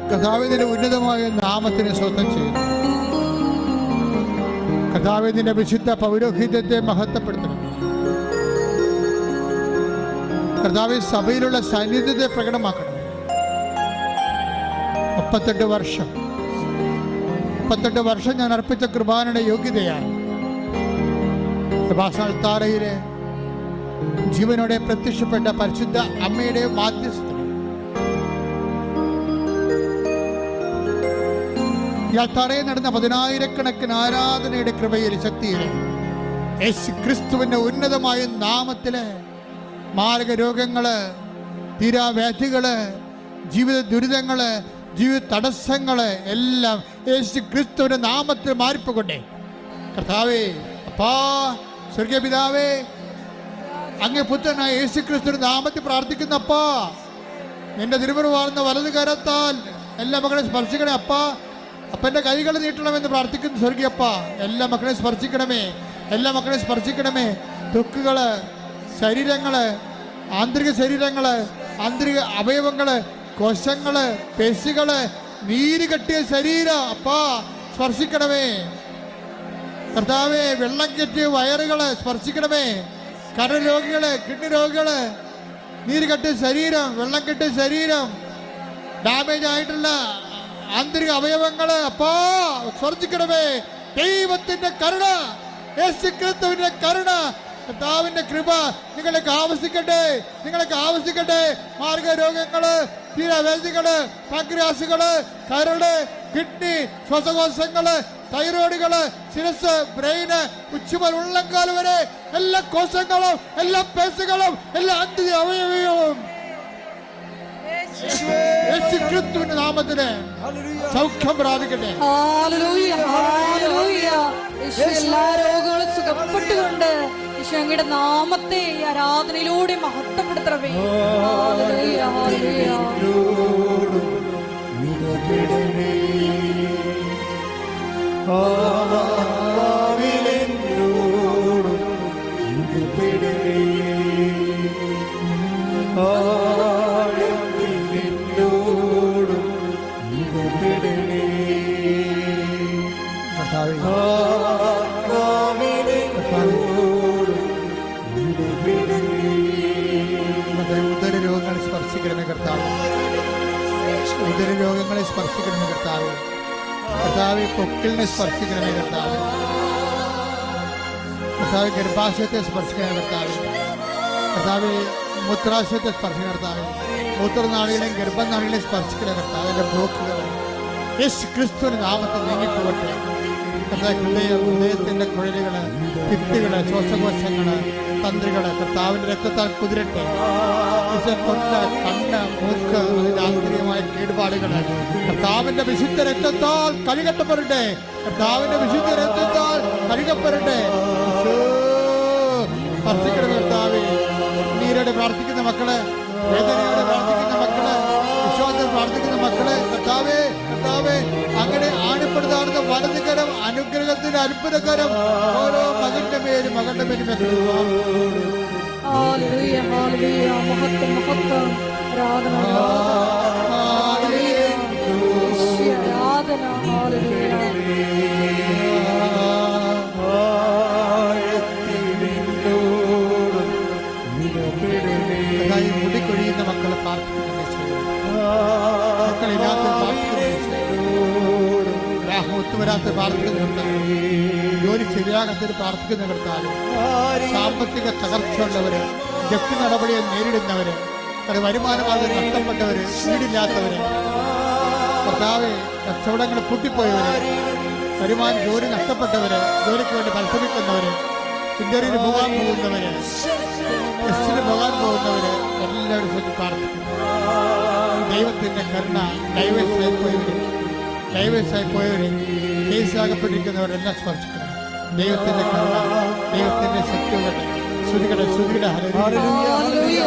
കർത്താവിന്റെ ഉന്നതമായ നാമത്തിന് സ്വന്തം ചെയ്യുന്നു. കർത്താവിന്റെ വിശുദ്ധ പൗരോഹിത്യത്തെ മഹത്വപ്പെടുത്തണം. കർത്താവ് സഭയിലുള്ള സാന്നിധ്യത്തെ പ്രകടമാക്കണം. 38 വർഷം ഞാൻ അർപ്പിച്ച കൃപാനയുടെ യോഗ്യതയാണ് കൃപാസനത്താറയിലെ ജീവനോടെ പ്രത്യക്ഷപ്പെട്ട പരിശുദ്ധ അമ്മയുടെ മാധ്യസ്ഥ ഇയാൾ തറയിൽ നടന്ന 10,000-കണക്കിന് ആരാധനയുടെ കൃപയിൽ ശക്തിയില് യേശു ക്രിസ്തുവിന്റെ ഉന്നതമായ നാമത്തില് മാരക രോഗങ്ങള്, തീരാവ്യാധികള്, ജീവിത ദുരിതങ്ങള്, ജീവിത തടസ്സങ്ങള് എല്ലാം യേശു ക്രിസ്തുവിന്റെ നാമത്തിൽ മാറിപ്പോകൊണ്ടേ. കർത്താവേ, അപ്പാ, സ്വർഗീയ പിതാവേ, അങ്ങേ പുത്രനായ യേശു ക്രിസ്തുവിന്റെ നാമത്തിൽ പ്രാർത്ഥിക്കുന്നപ്പാ, നിന്റെ തിരുമുറിവാർന്ന വലതു കരത്താൽ എല്ലാ മക്കളെ സ്പർശിക്കണേ അപ്പാ. അപ്പൻ്റെ കൈകൾ നീട്ടണമെന്ന് പ്രാർത്ഥിക്കുന്നു സ്വർഗീയപ്പ. എല്ലാ മക്കളെ സ്പർശിക്കണമേ, എല്ലാ മക്കളെ സ്പർശിക്കണമേ. ത്വക്കുകള്, ശരീരങ്ങള്, ആന്തരിക ശരീരങ്ങള്, ആന്തരിക അവയവങ്ങള്, കോശങ്ങള്, പേശികള്, നീര് കെട്ടിയ ശരീരം അപ്പാ സ്പർശിക്കണമേ. കർത്താവേ, വെള്ളം കെട്ടിയ വയറുകള് സ്പർശിക്കണമേ. കരൾ രോഗികള്, കിഡ്നി രോഗികള്, നീര് കെട്ടിയ ശരീരം, വെള്ളം കെട്ടിയ ശരീരം, ഡാമേജ് ആയിട്ടുള്ള ആന്തരിക അവയവങ്ങള് അപ്പാ സ്പർശിക്കണമേ. ദൈവത്തിന്റെ കരുണ, യേശുക്രിസ്തുവിന്റെ കരുണ, കർത്താവിന്റെ കൃപ നിങ്ങൾക്ക് ആവശ്യിക്കട്ടെ, നിങ്ങൾക്ക് ആവശ്യിക്കട്ടെ. മാർഗരോഗങ്ങള്, തീരാവേദികള്, പാൻക്രിയാസുകള്, കരള്, കിഡ്നി, ശ്വാസകോശങ്ങള്, തൈറോയിഡുകള്, ശിരസ്, ബ്രെയിന്, ഉച്ചുമൽ ഉള്ളങ്കാൽ വരെ എല്ലാ കോശങ്ങളും, എല്ലാ പേശികളും, എല്ലാ ആന്തരിക അവയവവും യേശുക്രിസ്തുവിന്റെ നാമത്തിന് സൗഖ്യം പ്രാപിക്കട്ടെ. എല്ലാ രോഗങ്ങളും സുഖപ്പെട്ടുകൊണ്ട് അങ്ങയുടെ നാമത്തെ ഈ ആരാധനയിലൂടെ മഹത്വപ്പെടുത്തണമേ. ഉദരരോഗങ്ങളെ സ്പർശിക്കണമേ കർത്താവ്, ഉദരരോഗങ്ങളെ സ്പർശിക്കണമേ കർത്താവ്. കർത്താവ് പൊക്കിളിനെ സ്പർശിക്കണമേ കർത്താവ്. കർത്താവ് ഗർഭാശയത്തെ സ്പർശിക്കണമേ കർത്താവ്. കർത്താവ് മൂത്രാശയത്തെ സ്പർശിക്കണ കർത്താവ്. മൂത്രനാളികളെയും ഗർഭനാളികളെയും സ്പർശിക്കണ കർത്താവ്. എൻ്റെ ബ്ലോക്കുകൾ യേശു ക്രിസ്തുവിന്റെ നാമത്തിൽ നീങ്ങിപ്പോകട്ടെ. ഹൃദയത്തിന്റെ കുഴലുകള്, ഭിത്തികള്, ശ്വാസകോശങ്ങള്, തന്ത്രികള് കർത്താവിന്റെ രക്തത്താൽ കുതിരട്ടെ. കണ്ണ്, മൂക്ക്, അതിന്റെ ആന്തരികമായ കേടുപാടുകള് കർത്താവിന്റെ വിശുദ്ധ രക്തത്താൽ കഴുകപ്പെടട്ടെ. കർത്താവിന്റെ വിശുദ്ധ രക്തത്താൽ കഴുകപ്പെടട്ടെ. സ്പർശിക്കണം കർത്താവേ. നീരോടെ പ്രാർത്ഥിക്കുന്ന മക്കള്, വേദനയോടെ പ്രാർത്ഥിക്കുന്ന മക്കള്, വിശ്വാസത്തിൽ പ്രാർത്ഥിക്കുന്ന മക്കളെ കർത്താവേ, കർത്താവേ, അങ്ങനെ ആണിപ്പെടുത്താറുന്ന വലതുകരം, അനുഗ്രഹത്തിന്റെ അത്ഭുതകരം ഓരോ മകന്റെ പേരും മുടിക്കൊഴിയുന്ന മക്കളെ പ്രാർത്ഥിക്കുന്നു. ഒത്തുവരാത്ത പ്രാർത്ഥിക്കുന്നുണ്ട്. ജോലി ശരിയാകാത്തവർ പ്രാർത്ഥിക്കുന്ന കർത്താവ്. സാമ്പത്തിക തകർച്ചയുള്ളവര്, ജപ്തി നടപടിയെ നേരിടുന്നവര്, വരുമാനമാർഗം നഷ്ടപ്പെട്ടവര്, വീടില്ലാത്തവര് കർത്താവ്, കച്ചവടങ്ങൾ പൂട്ടിപ്പോയവര്, ജോലി നഷ്ടപ്പെട്ടവര്, ജോലിക്ക് വേണ്ടി പരിശ്രമിക്കുന്നവര്, ഇന്റർവ്യൂവിന് പോകാൻ പോകുന്നവര്, ടെസ്റ്റിന് പോകാൻ പോകുന്നവര് എല്ലാവരും സ്വന്തം പ്രാർത്ഥിക്കുന്നു. ദൈവത്തിന്റെ കരുണ, ഡൈവേഴ്സായി പോയവര്, കേസാകപ്പെട്ടിരിക്കുന്നവരെല്ലാം സ്പർശിക്കണം. ദൈവത്തിന്റെ കരുണ, ദൈവത്തിന്റെ ശക്തിയുടെ ശ്രുതികട ഹല്ലേലൂയ.